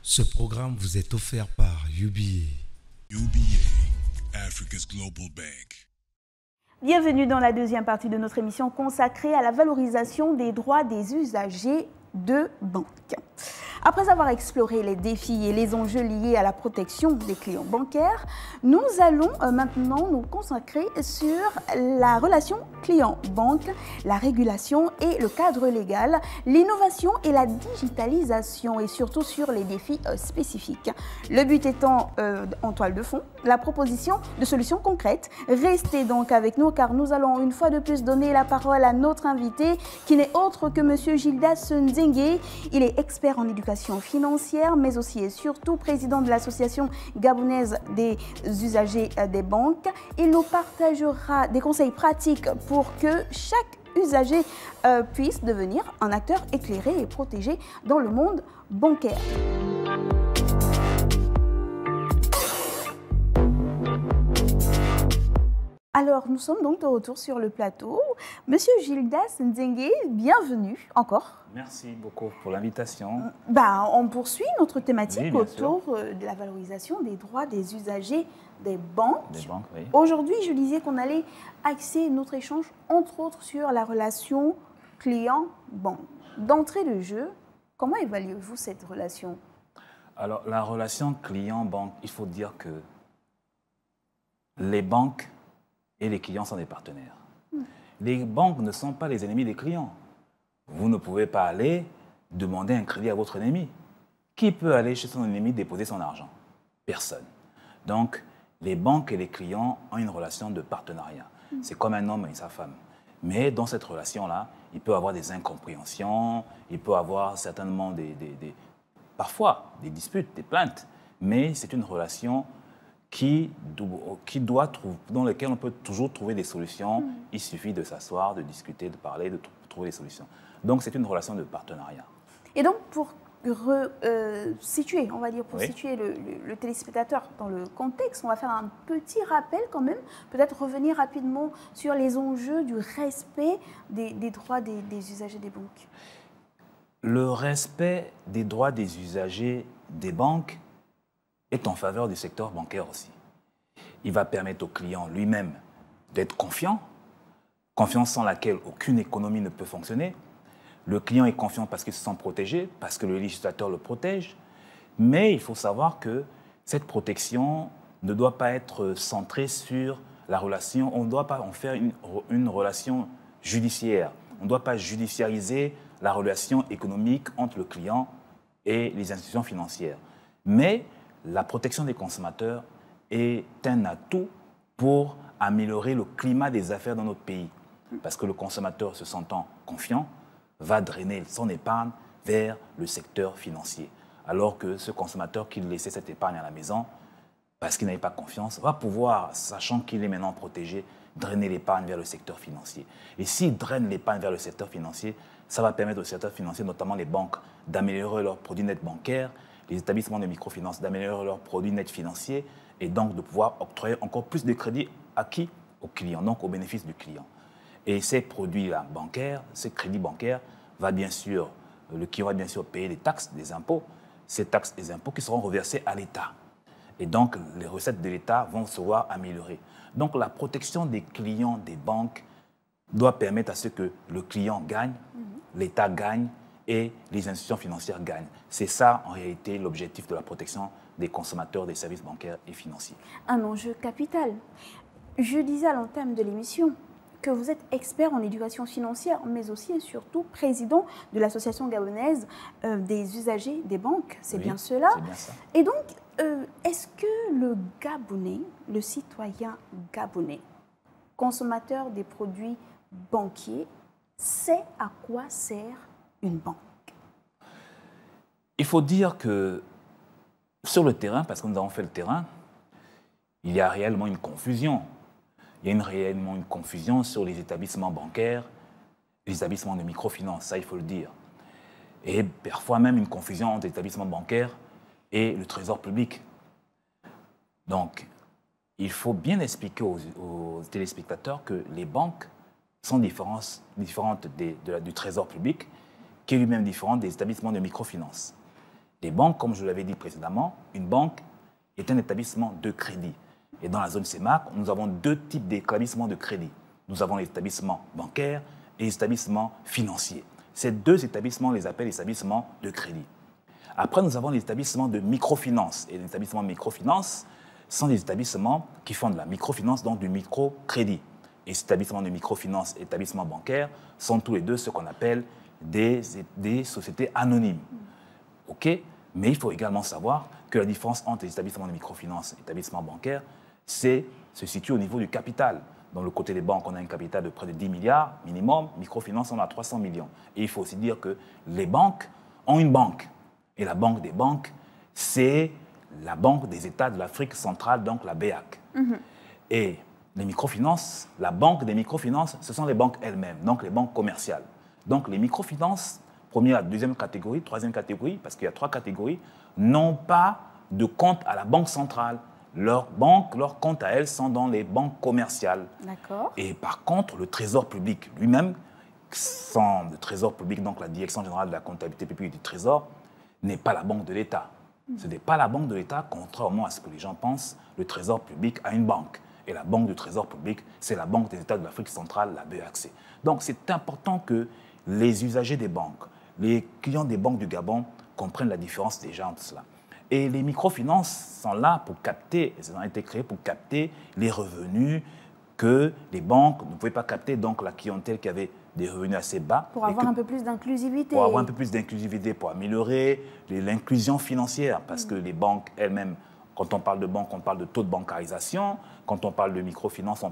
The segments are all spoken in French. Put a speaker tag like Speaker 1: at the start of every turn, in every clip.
Speaker 1: Ce programme vous est offert par UBA.
Speaker 2: UBA, Africa's Global Bank.
Speaker 3: Bienvenue dans la deuxième partie de notre émission consacrée à la valorisation des droits des usagers de banque. Après avoir exploré les défis et les enjeux liés à la protection des clients bancaires, nous allons maintenant nous consacrer sur la relation client-banque, la régulation et le cadre légal, l'innovation et la digitalisation et surtout sur les défis spécifiques. Le but étant, en toile de fond, la proposition de solutions concrètes. Restez donc avec nous car nous allons une fois de plus donner la parole à notre invité qui n'est autre que M. Gildas Nzengue. Il est expert en éducation financière, mais aussi et surtout président de l'association gabonaise des usagers des banques. Il nous partagera des conseils pratiques pour que chaque usager puisse devenir un acteur éclairé et protégé dans le monde bancaire. Alors, nous sommes donc de retour sur le plateau. Monsieur Gildas Nzengue, bienvenue encore.
Speaker 4: Merci beaucoup pour l'invitation.
Speaker 3: On poursuit notre thématique autour de la valorisation des droits des usagers des banques.
Speaker 4: Oui.
Speaker 3: Aujourd'hui, je disais qu'on allait axer notre échange, entre autres, sur la relation client-banque. D'entrée de jeu, comment évaluez-vous cette relation?
Speaker 4: Alors, la relation client-banque, il faut dire que les banques et les clients sont des partenaires. Les banques ne sont pas les ennemis des clients. Vous ne pouvez pas aller demander un crédit à votre ennemi. Qui peut aller chez son ennemi déposer son argent? Personne. Donc, les banques et les clients ont une relation de partenariat. C'est comme un homme et sa femme. Mais dans cette relation-là, il peut y avoir des incompréhensions, il peut y avoir certainement parfois des disputes, des plaintes. Mais c'est une relation dans lequel on peut toujours trouver des solutions. Il suffit de s'asseoir, de discuter, de parler, de trouver des solutions. Donc, c'est une relation de partenariat.
Speaker 3: Et donc, pour situer, on va dire, situer le téléspectateur dans le contexte, on va faire un petit rappel quand même, peut-être revenir rapidement sur les enjeux du respect des droits des usagers des banques.
Speaker 4: Le respect des droits des usagers des banques est en faveur du secteur bancaire aussi. Il va permettre au client lui-même d'être confiant, confiance sans laquelle aucune économie ne peut fonctionner. Le client est confiant parce qu'il se sent protégé, parce que le législateur le protège. Mais il faut savoir que cette protection ne doit pas être centrée sur la relation. On ne doit pas en faire une relation judiciaire. On ne doit pas judiciariser la relation économique entre le client et les institutions financières. Mais la protection des consommateurs est un atout pour améliorer le climat des affaires dans notre pays. Parce que le consommateur, se sentant confiant, va drainer son épargne vers le secteur financier. Alors que ce consommateur qui laissait cette épargne à la maison, parce qu'il n'avait pas confiance, va pouvoir, sachant qu'il est maintenant protégé, drainer l'épargne vers le secteur financier. Et s'il draine l'épargne vers le secteur financier, ça va permettre au secteur financier, notamment les banques, d'améliorer leurs produits nets bancaires, les établissements de microfinance d'améliorer leurs produits nets financiers et donc de pouvoir octroyer encore plus de crédits à qui? Aux clients, donc au bénéfice du client. Et ces produits-là bancaires, ces crédits bancaires, le client va bien sûr payer des taxes, des impôts, ces taxes et impôts qui seront reversés à l'État. Et donc les recettes de l'État vont se voir améliorées. Donc la protection des clients des banques doit permettre à ce que le client gagne, l'État gagne, et les institutions financières gagnent. C'est ça, en réalité, l'objectif de la protection des consommateurs des services bancaires et financiers.
Speaker 3: Un enjeu capital. Je disais à l'entame de l'émission que vous êtes expert en éducation financière, mais aussi et surtout président de l'association gabonaise des usagers des banques. C'est bien cela.
Speaker 4: C'est bien ça.
Speaker 3: Et donc, est-ce que le Gabonais, le citoyen gabonais, consommateur des produits banquiers, sait à quoi sert une banque?
Speaker 4: Il faut dire que sur le terrain, parce que nous avons fait le terrain, il y a réellement une confusion. Il y a réellement une confusion sur les établissements bancaires, les établissements de microfinance, ça il faut le dire. Et parfois même une confusion entre l'établissement bancaire et le trésor public. Donc, il faut bien expliquer aux téléspectateurs que les banques sont différentes du trésor public, qui est lui-même différent des établissements de microfinance. Les banques, comme je l'avais dit précédemment, une banque est un établissement de crédit. Et dans la zone CEMAC, nous avons deux types d'établissements de crédit. Nous avons les établissements bancaires et les établissements financiers. Ces deux établissements, on les appelle les établissements de crédit. Après, nous avons les établissements de microfinance. Et les établissements de microfinance sont des établissements qui font de la microfinance, donc du microcrédit. Et ces établissements de microfinance et établissements bancaires sont tous les deux ce qu'on appelle des sociétés anonymes. OK? Mais il faut également savoir que la différence entre les établissements de microfinance et les établissements bancaires, se situe au niveau du capital. Dans le côté des banques, on a un capital de près de 10 milliards minimum. Microfinance, on a 300 millions. Et il faut aussi dire que les banques ont une banque. Et la banque des banques, c'est la Banque des États de l'Afrique centrale, donc la BEAC. Et les microfinances, la banque des microfinances, ce sont les banques elles-mêmes, donc les banques commerciales. Donc les microfinances, première, deuxième catégorie, troisième catégorie, parce qu'il y a 3 catégories, n'ont pas de compte à la banque centrale. Leurs comptes à elles sont dans les banques commerciales.
Speaker 3: D'accord.
Speaker 4: Et par contre, le Trésor public lui-même, sans le Trésor public, donc la Direction générale de la comptabilité publique et du Trésor, n'est pas la banque de l'État. Ce n'est pas la banque de l'État, contrairement à ce que les gens pensent. Le Trésor public a une banque. Et la banque du Trésor public, c'est la Banque des États de l'Afrique centrale, la BEAC. Donc c'est important que les usagers des banques, les clients des banques du Gabon comprennent la différence déjà entre cela. Et les microfinances sont là pour capter, elles ont été créées pour capter les revenus que les banques ne pouvaient pas capter, donc la clientèle qui avait des revenus assez bas.
Speaker 3: Pour avoir un peu plus d'inclusivité.
Speaker 4: Pour avoir un peu plus d'inclusivité, pour améliorer l'inclusion financière, parce que les banques elles-mêmes, quand on parle de banque, on parle de taux de bancarisation. Quand on parle de microfinance, on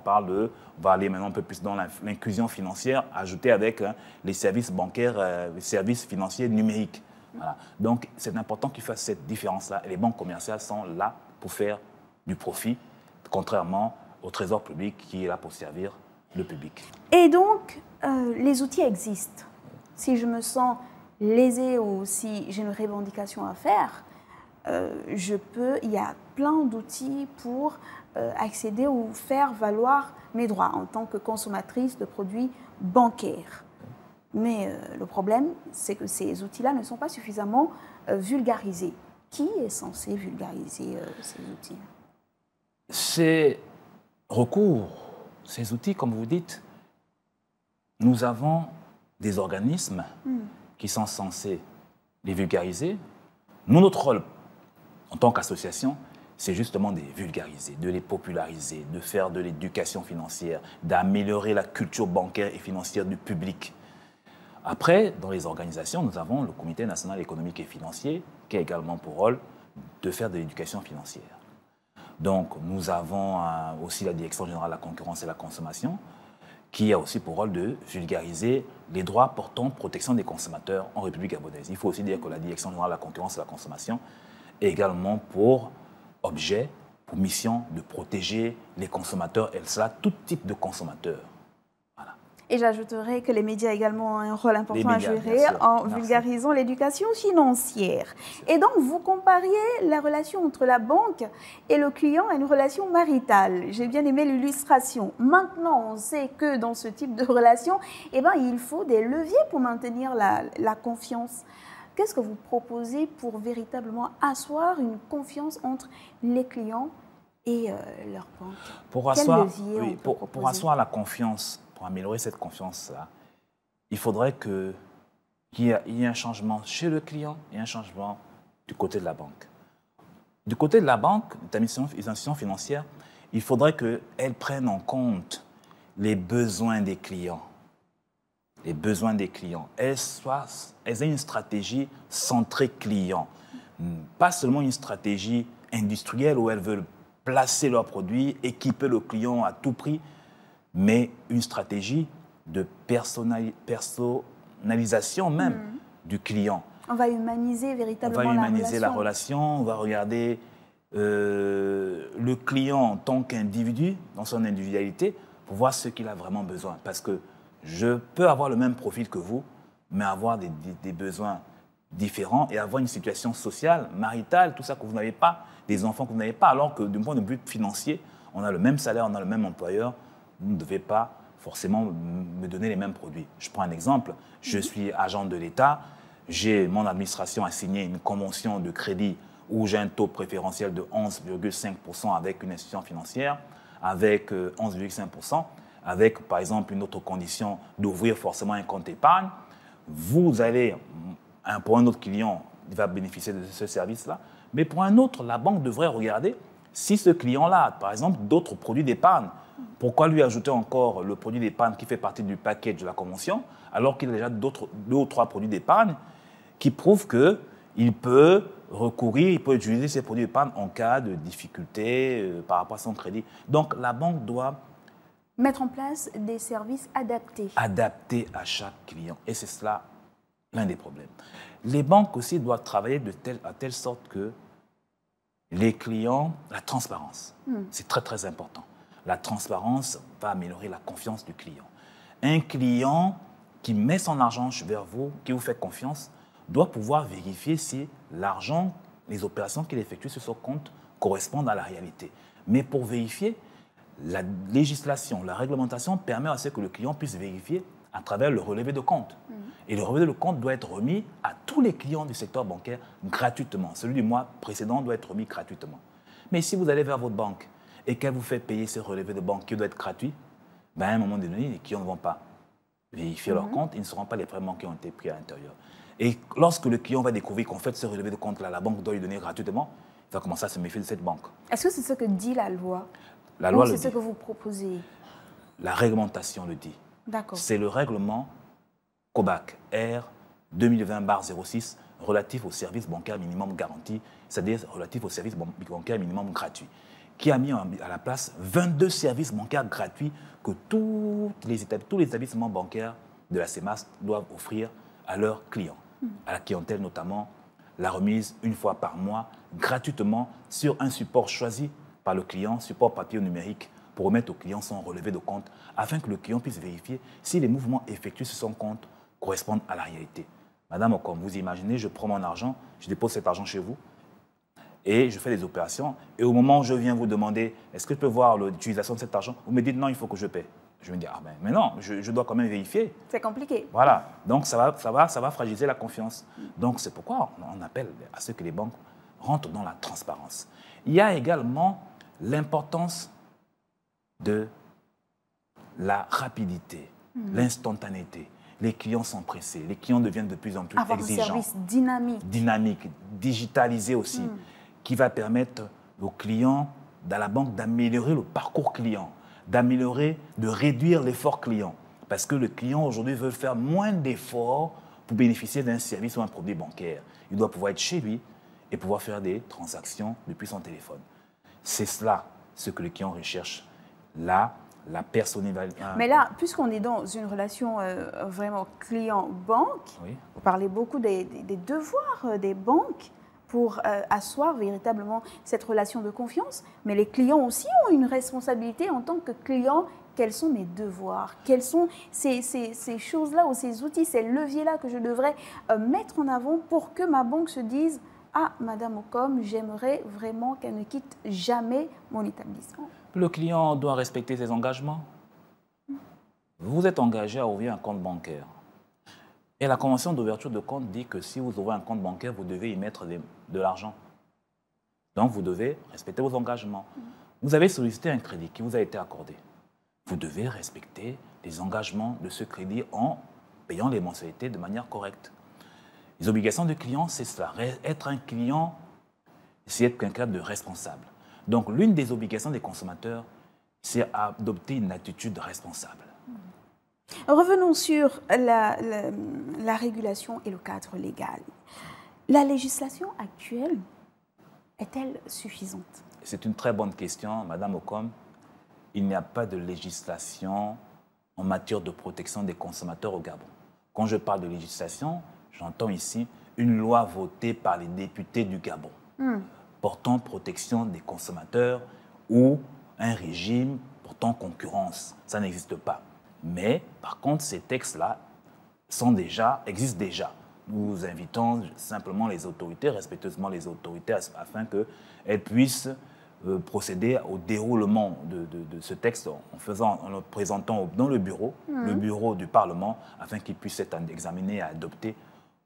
Speaker 4: va aller maintenant un peu plus dans l'inclusion financière, ajouter avec les services bancaires, les services financiers numériques. Voilà. Donc, c'est important qu'ils fassent cette différence-là. Et les banques commerciales sont là pour faire du profit, contrairement au Trésor public qui est là pour servir le public.
Speaker 3: Et donc, les outils existent. Si je me sens lésée ou si j'ai une revendication à faire, il y a plein d'outils pour accéder ou faire valoir mes droits en tant que consommatrice de produits bancaires. Mais le problème, c'est que ces outils-là ne sont pas suffisamment vulgarisés. Qui est censé vulgariser ces outils?
Speaker 4: Ces outils, comme vous dites, nous avons des organismes qui sont censés les vulgariser. Nous, notre rôle en tant qu'association, c'est justement de les vulgariser, de les populariser, de faire de l'éducation financière, d'améliorer la culture bancaire et financière du public. Après, dans les organisations, nous avons le Comité national économique et financier qui a également pour rôle de faire de l'éducation financière. Donc, nous avons aussi la Direction générale de la concurrence et la consommation qui a aussi pour rôle de vulgariser les droits portant protection des consommateurs en République gabonaise. Il faut aussi dire que la Direction générale de la concurrence et la consommation est également pour objet, pour mission de protéger les consommateurs, et cela, tout type de consommateurs. Voilà.
Speaker 3: Et j'ajouterais que les médias également ont un rôle important à jouer en vulgarisant l'éducation financière. Et donc, vous compariez la relation entre la banque et le client à une relation maritale. J'ai bien aimé l'illustration. Maintenant, on sait que dans ce type de relation, il faut des leviers pour maintenir la confiance. Qu'est-ce que vous proposez pour véritablement asseoir une confiance entre les clients et leur banque?
Speaker 4: Pour asseoir la confiance, pour améliorer cette confiance-là, il faudrait qu'il y ait un changement chez le client et un changement du côté de la banque. Du côté de la banque, les institutions financières, il faudrait qu'elles prennent en compte les besoins des clients. Les besoins des clients. Elles aient une stratégie centrée client. Pas seulement une stratégie industrielle où elles veulent placer leurs produits, équiper le client à tout prix, mais une stratégie de personnalisation même du client.
Speaker 3: On va humaniser véritablement la relation.
Speaker 4: On va humaniser la relation, on va regarder le client en tant qu'individu, dans son individualité, pour voir ce qu'il a vraiment besoin. Parce que je peux avoir le même profil que vous, mais avoir des besoins différents et avoir une situation sociale, maritale, tout ça que vous n'avez pas, des enfants que vous n'avez pas, alors que d'un point de vue financier, on a le même salaire, on a le même employeur, vous ne devez pas forcément me donner les mêmes produits. Je prends un exemple, je suis agent de l'État, mon administration a signé une convention de crédit où j'ai un taux préférentiel de 11,5% avec une institution financière, avec 11,5%, avec par exemple une autre condition d'ouvrir forcément un compte épargne, vous allez, pour un autre client, il va bénéficier de ce service-là, mais pour un autre, la banque devrait regarder si ce client-là a par exemple d'autres produits d'épargne. Pourquoi lui ajouter encore le produit d'épargne qui fait partie du package de la convention, alors qu'il a déjà deux ou trois produits d'épargne qui prouvent qu'il peut recourir, il peut utiliser ces produits d'épargne en cas de difficulté par rapport à son crédit. Donc la banque doit
Speaker 3: mettre en place des services adaptés.
Speaker 4: Adaptés à chaque client. Et c'est cela l'un des problèmes. Les banques aussi doivent travailler à telle sorte que les clients, la transparence, c'est très très important. La transparence va améliorer la confiance du client. Un client qui met son argent vers vous, qui vous fait confiance, doit pouvoir vérifier si l'argent, les opérations qu'il effectue sur son compte correspondent à la réalité. Mais pour vérifier, la législation, la réglementation permet à ce que le client puisse vérifier à travers le relevé de compte. Et le relevé de compte doit être remis à tous les clients du secteur bancaire gratuitement. Celui du mois précédent doit être remis gratuitement. Mais si vous allez vers votre banque et qu'elle vous fait payer ce relevé de banque qui doit être gratuit, ben à un moment donné, les clients ne vont pas vérifier leur compte, ils ne sauront pas les prélèvements qui ont été pris à l'intérieur. Et lorsque le client va découvrir qu'en fait ce relevé de compte-là, la banque doit lui donner gratuitement, il va commencer à se méfier de cette banque.
Speaker 3: Est-ce que c'est ce que dit la loi?
Speaker 4: La loi
Speaker 3: ou
Speaker 4: le
Speaker 3: c'est ce
Speaker 4: dit.
Speaker 3: que vous proposez?
Speaker 4: La réglementation le dit.
Speaker 3: D'accord.
Speaker 4: C'est le règlement COBAC R 2020/06 relatif au service bancaire minimum garanti, c'est-à-dire relatif au service bancaire minimum gratuit, qui a mis à la place 22 services bancaires gratuits que tous les établissements bancaires de la CEMAS doivent offrir à leurs clients, à la clientèle notamment, la remise une fois par mois, gratuitement, sur un support choisi par le client, support papier ou numérique, pour remettre au client son relevé de compte, afin que le client puisse vérifier si les mouvements effectués sur son compte correspondent à la réalité. Madame Ocom, vous imaginez, je prends mon argent, je dépose cet argent chez vous, et je fais des opérations, et au moment où je viens vous demander, est-ce que je peux voir l'utilisation de cet argent, vous me dites non, il faut que je paie. Je me dis, ah ben, mais non, je dois quand même vérifier.
Speaker 3: C'est compliqué.
Speaker 4: Voilà, donc ça va fragiliser la confiance. Donc c'est pourquoi on appelle à ce que les banques rentrent dans la transparence. Il y a également l'importance de la rapidité, l'instantanéité. Les clients sont pressés, les clients deviennent de plus en plus exigeants.
Speaker 3: Avoir un service dynamique.
Speaker 4: Dynamique, digitalisé aussi, qui va permettre aux clients, dans la banque, d'améliorer le parcours client, de réduire l'effort client. Parce que le client aujourd'hui veut faire moins d'efforts pour bénéficier d'un service ou un produit bancaire. Il doit pouvoir être chez lui et pouvoir faire des transactions depuis son téléphone. C'est cela ce que le client recherche. Là, la personnalisation.
Speaker 3: Mais là, puisqu'on est dans une relation vraiment client-banque,
Speaker 4: Oui.
Speaker 3: vous parlez beaucoup des devoirs des banques pour asseoir véritablement cette relation de confiance, mais les clients aussi ont une responsabilité en tant que clients. Quels sont mes devoirs? Quels sont ces choses-là ou ces outils, ces leviers-là que je devrais mettre en avant pour que ma banque se dise « Ah, Madame Ocom, j'aimerais vraiment qu'elle ne quitte jamais mon établissement ».
Speaker 4: Le client doit respecter ses engagements. Vous êtes engagé à ouvrir un compte bancaire. Et la convention d'ouverture de compte dit que si vous ouvrez un compte bancaire, vous devez y mettre de l'argent. Donc, vous devez respecter vos engagements. Vous avez sollicité un crédit qui vous a été accordé. Vous devez respecter les engagements de ce crédit en payant les mensualités de manière correcte. Les obligations du client, c'est cela. Être un client, c'est être quelqu'un de responsable. Donc, l'une des obligations des consommateurs, c'est adopter une attitude responsable.
Speaker 3: Revenons sur la régulation et le cadre légal. La législation actuelle est-elle suffisante?
Speaker 4: C'est une très bonne question, Madame Ocom. Il n'y a pas de législation en matière de protection des consommateurs au Gabon. Quand je parle de législation, j'entends ici une loi votée par les députés du Gabon portant protection des consommateurs ou un régime portant concurrence. Ça n'existe pas. Mais, par contre, ces textes-là existent déjà. Nous invitons simplement les autorités, respectueusement les autorités, afin qu'elles puissent procéder au déroulement de ce texte en le présentant dans le bureau du Parlement, afin qu'il puisse être examiné et adopté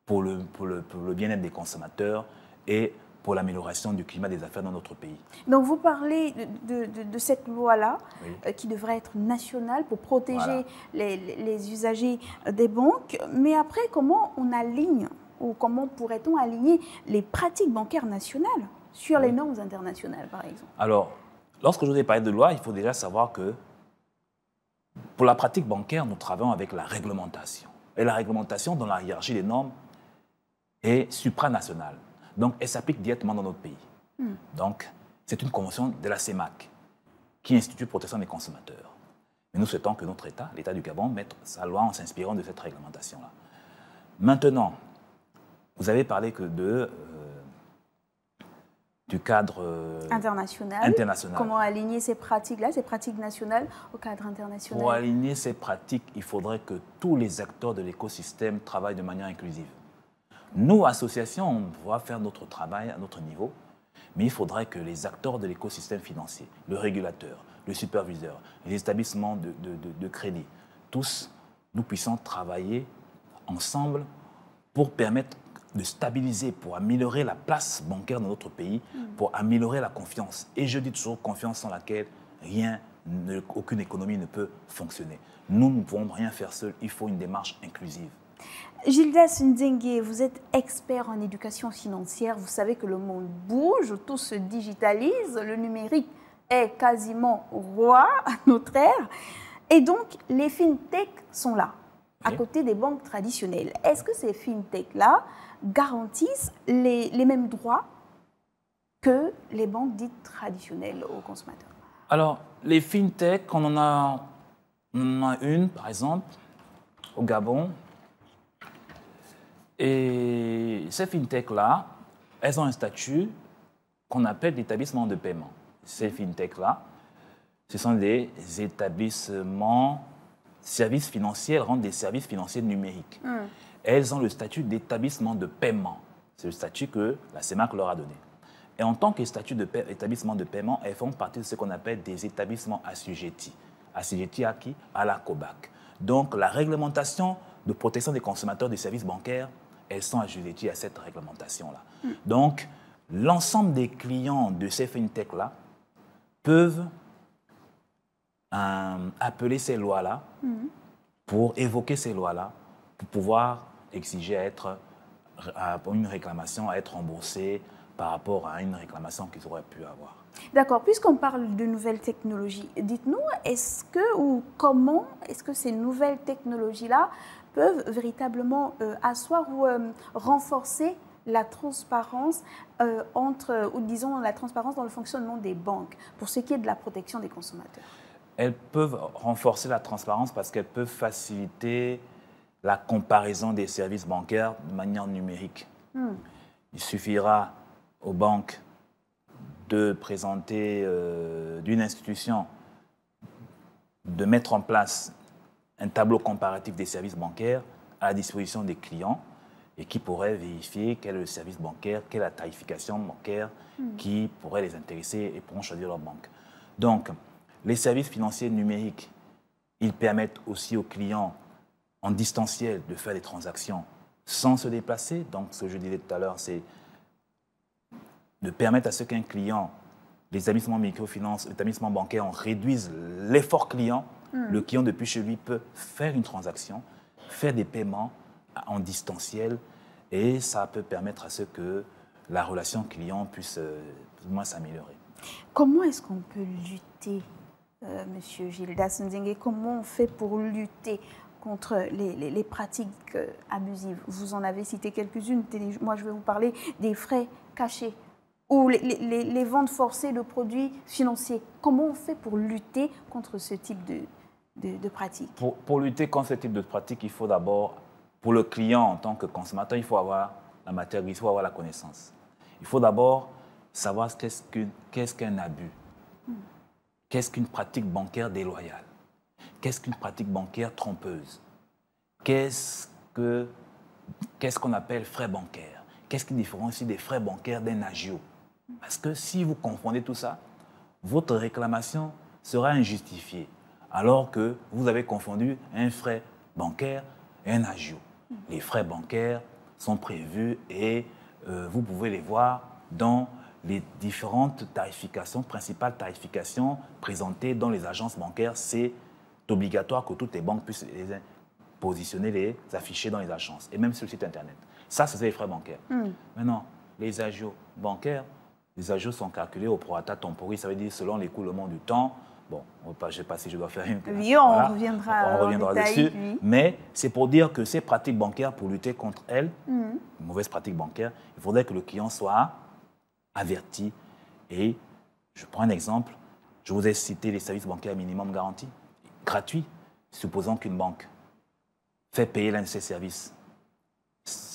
Speaker 4: pour le bien-être des consommateurs et pour l'amélioration du climat des affaires dans notre pays.
Speaker 3: Donc vous parlez de cette loi-là
Speaker 4: Oui.
Speaker 3: qui devrait être nationale pour protéger
Speaker 4: Voilà.
Speaker 3: les usagers des banques. Mais après, comment on aligne ou comment pourrait-on aligner les pratiques bancaires nationales sur les normes internationales, par exemple?
Speaker 4: Alors, lorsque je vous ai parlé de loi, il faut déjà savoir que pour la pratique bancaire, nous travaillons avec la réglementation. Et la réglementation, dans la hiérarchie des normes, est supranationale. Donc, elle s'applique directement dans notre pays. Donc, c'est une convention de la CEMAC, qui est Institut de protection des consommateurs. Mais nous souhaitons que notre État, l'État du Gabon, mette sa loi en s'inspirant de cette réglementation-là. Maintenant, vous avez parlé du cadre
Speaker 3: International.
Speaker 4: international.
Speaker 3: Comment aligner ces pratiques-là, ces pratiques nationales, au cadre international?
Speaker 4: Pour aligner ces pratiques, il faudrait que tous les acteurs de l'écosystème travaillent de manière inclusive. Nous, associations, on va faire notre travail à notre niveau, mais il faudrait que les acteurs de l'écosystème financier, le régulateur, le superviseur, les établissements de crédit, tous, nous puissions travailler ensemble pour permettre de stabiliser, pour améliorer la place bancaire dans notre pays, pour améliorer la confiance. Et je dis toujours confiance sans laquelle aucune économie ne peut fonctionner. Nous ne pouvons rien faire seuls, il faut une démarche inclusive.
Speaker 3: Gildas Ndengue, vous êtes expert en éducation financière. Vous savez que le monde bouge, tout se digitalise, le numérique est quasiment roi à notre ère. Et donc, les fintechs sont là, à côté des banques traditionnelles. Est-ce que ces fintechs-là garantissent les mêmes droits que les banques dites traditionnelles aux consommateurs?
Speaker 4: Alors, les fintechs, on en a une, par exemple, au Gabon. Et ces fintechs-là, elles ont un statut qu'on appelle d'établissement de paiement. Ces fintechs-là, ce sont des établissements, services financiers, elles rendent des services financiers numériques. Elles ont le statut d'établissement de paiement. C'est le statut que la CEMAC leur a donné. Et en tant que statut d'établissement de paiement, elles font partie de ce qu'on appelle des établissements assujettis. Assujettis à qui? À la COBAC. Donc, la réglementation de protection des consommateurs des services bancaires, elles sont assujetties à cette réglementation-là. Donc, l'ensemble des clients de ces fintechs-là peuvent appeler ces lois-là pour évoquer ces lois-là, pour pouvoir exiger une réclamation à être remboursée par rapport à une réclamation qu'ils auraient pu avoir.
Speaker 3: D'accord. Puisqu'on parle de nouvelles technologies, dites-nous, est-ce que ou comment est-ce que ces nouvelles technologies-là peuvent véritablement asseoir ou renforcer la transparence ou disons la transparence dans le fonctionnement des banques pour ce qui est de la protection des consommateurs?
Speaker 4: Elles peuvent renforcer la transparence parce qu'elles peuvent faciliter la comparaison des services bancaires de manière numérique. Il suffira aux banques de présenter d'une institution, de mettre en place un tableau comparatif des services bancaires à la disposition des clients et qui pourraient vérifier quel est le service bancaire, quelle est la tarification bancaire qui pourrait les intéresser et pourront choisir leur banque. Donc, les services financiers numériques, ils permettent aussi aux clients en distanciel de faire des transactions sans se déplacer. Donc, ce que je disais tout à l'heure, c'est de permettre à ce qu'un client, les établissements microfinance, les établissements bancaires, on réduise l'effort client. Le client, depuis chez lui, peut faire une transaction, faire des paiements en distanciel et ça peut permettre à ce que la relation client puisse plus ou moins s'améliorer.
Speaker 3: Comment est-ce qu'on peut lutter, Monsieur Gildas Ndengue, comment on fait pour lutter contre les pratiques abusives? Vous en avez cité quelques-unes. Moi, je vais vous parler des frais cachés ou les ventes forcées de produits financiers. Comment on fait pour lutter contre ce type de pratiques?
Speaker 4: Pour lutter contre ce type de pratiques, il faut d'abord, pour le client en tant que consommateur, il faut avoir la matière grise, il faut avoir la connaissance. Il faut d'abord savoir qu'est-ce qu'un abus, qu'est-ce qu'une pratique bancaire déloyale, qu'est-ce qu'une pratique bancaire trompeuse, qu'est-ce qu'on appelle frais bancaires, qu'est-ce qui différencie des frais bancaires d'un agio. Parce que si vous confondez tout ça, votre réclamation sera injustifiée, alors que vous avez confondu un frais bancaire et un agio. Les frais bancaires sont prévues et vous pouvez les voir dans les différentes tarifications, principales tarifications présentées dans les agences bancaires. C'est obligatoire que toutes les banques puissent les positionner, les afficher dans les agences et même sur le site Internet. Ça, c'est les frais bancaires. Maintenant, les agios bancaires, les agios sont calculés au prorata temporis, ça veut dire selon l'écoulement du temps. Bon, je ne sais pas si je dois faire une...
Speaker 3: Oui, on reviendra
Speaker 4: dessus.
Speaker 3: Oui.
Speaker 4: Mais c'est pour dire que ces pratiques bancaires, pour lutter contre elles, mauvaises pratiques bancaires, il faudrait que le client soit averti. Et je prends un exemple. Je vous ai cité les services bancaires minimum garantis, gratuits, supposons qu'une banque fait payer l'un de ses services.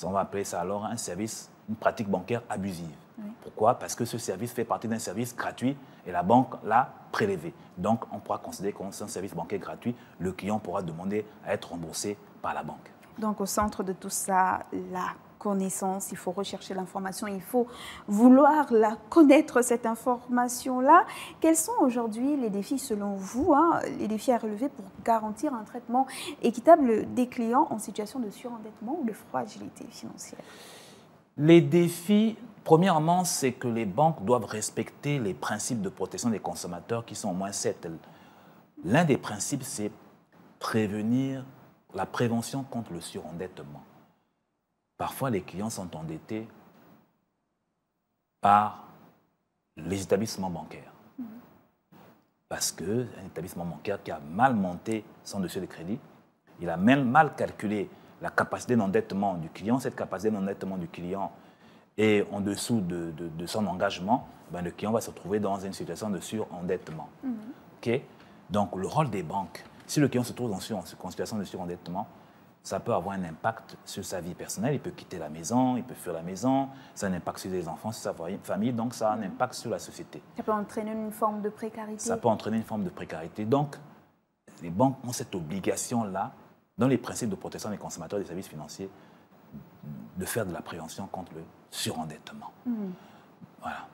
Speaker 4: On va appeler ça alors un service, une pratique bancaire abusive. Oui. Pourquoi? Parce que ce service fait partie d'un service gratuit et la banque l'a prélevé. Donc, on pourra considérer que c'est un service bancaire gratuit. Le client pourra demander à être remboursé par la banque.
Speaker 3: Donc, au centre de tout ça, la connaissance, il faut rechercher l'information, il faut vouloir connaître cette information-là. Quels sont aujourd'hui les défis, selon vous, les défis à relever pour garantir un traitement équitable des clients en situation de surendettement ou de fragilité financière?
Speaker 4: Les défis, premièrement, c'est que les banques doivent respecter les principes de protection des consommateurs qui sont au moins 7. L'un des principes, c'est prévenir la prévention contre le surendettement. Parfois, les clients sont endettés par les établissements bancaires. Parce qu'un établissement bancaire qui a mal monté son dossier de crédit, il a même mal calculé la capacité d'endettement du client. Cette capacité d'endettement du client est en dessous de son engagement. Ben, le client va se retrouver dans une situation de surendettement. Okay? Donc, le rôle des banques, si le client se trouve en situation de surendettement, ça peut avoir un impact sur sa vie personnelle. Il peut quitter la maison, il peut fuir la maison. Ça a un impact sur les enfants, sur sa famille. Donc, ça a un impact sur la société.
Speaker 3: Ça peut entraîner une forme de précarité.
Speaker 4: Ça peut entraîner une forme de précarité. Donc, les banques ont cette obligation-là, dans les principes de protection des consommateurs des services financiers, de faire de la prévention contre le surendettement. Voilà.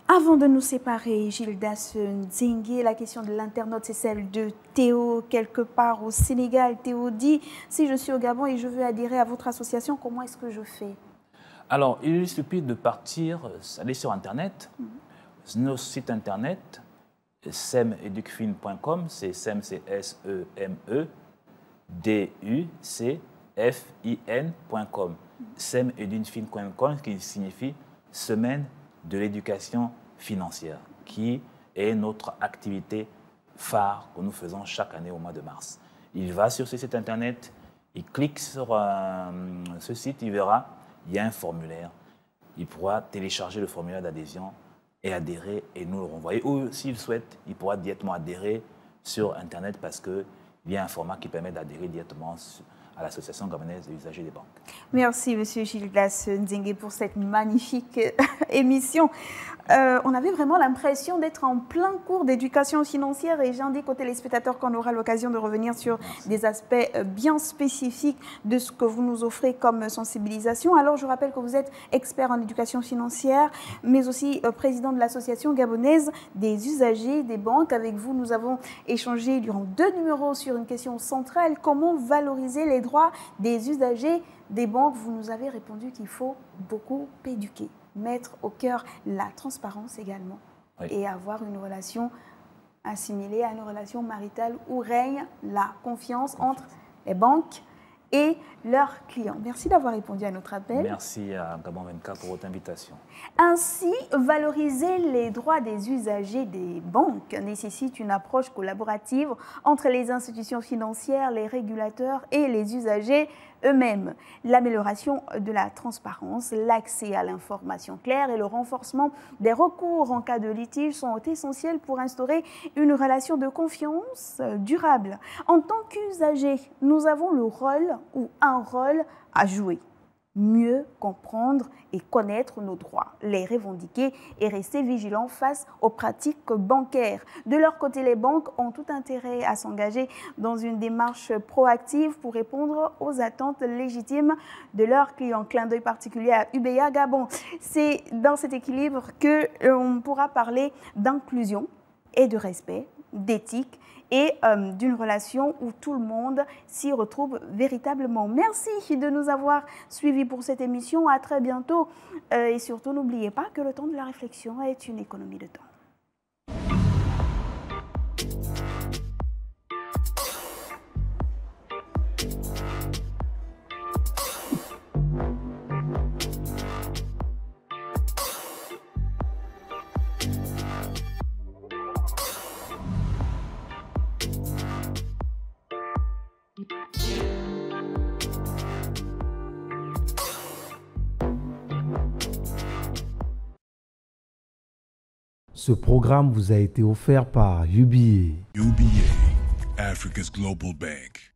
Speaker 3: Avant de nous séparer, Gildas Nzengue, la question de l'internaute, c'est celle de Théo, quelque part au Sénégal. Théo dit, si je suis au Gabon et je veux adhérer à votre association, comment est-ce que je fais? Alors,
Speaker 4: il suffit de partir, aller sur Internet, nos sites Internet, semeducfin.com, c'est SEM, c'est S-E-M-E, D-U-C-F-I-N.com, semeducfin.com, qui signifie Semaine de l'éducation financière, qui est notre activité phare que nous faisons chaque année au mois de mars. Il va sur ce site internet, il clique sur ce site, il verra, il y a un formulaire. Il pourra télécharger le formulaire d'adhésion et adhérer et nous le renvoyer. Ou s'il souhaite, il pourra directement adhérer sur internet parce qu'il y a un format qui permet d'adhérer directement à l'Association gabonaise des usagers des banques. Merci, M. Gildas Nzengue, pour cette magnifique émission. On avait vraiment l'impression d'être en plein cours d'éducation financière et j'indique aux téléspectateurs qu'on aura l'occasion de revenir sur des aspects bien spécifiques de ce que vous nous offrez comme sensibilisation. Alors, je rappelle que vous êtes expert en éducation financière, mais aussi président de l'Association gabonaise des usagers des banques. Avec vous, nous avons échangé durant 2 numéros sur une question centrale, comment valoriser les droits des usagers des banques. Vous nous avez répondu qu'il faut beaucoup éduquer, mettre au cœur la transparence également, oui, et avoir une relation assimilée à une relation maritale où règne la confiance entre les banques et leurs clients. Merci d'avoir répondu à notre appel. Merci à Gabon 24 pour votre invitation. Ainsi, valoriser les droits des usagers des banques nécessite une approche collaborative entre les institutions financières, les régulateurs et les usagers eux-mêmes. L'amélioration de la transparence, l'accès à l'information claire et le renforcement des recours en cas de litige sont essentiels pour instaurer une relation de confiance durable. En tant qu'usagers, nous avons le rôle ou un rôle à jouer. Mieux comprendre et connaître nos droits, les revendiquer et rester vigilants face aux pratiques bancaires. De leur côté, les banques ont tout intérêt à s'engager dans une démarche proactive pour répondre aux attentes légitimes de leurs clients. Clin d'œil particulier à UBA Gabon. C'est dans cet équilibre qu'on pourra parler d'inclusion et de respect, d'éthique
Speaker 3: et d'une relation où tout le monde s'y retrouve véritablement. Merci de nous avoir suivis pour cette émission. À très bientôt. Et surtout, n'oubliez pas que le temps de la réflexion est une économie de temps.
Speaker 1: Ce programme vous a été offert par UBA.
Speaker 2: UBA, Africa's Global Bank.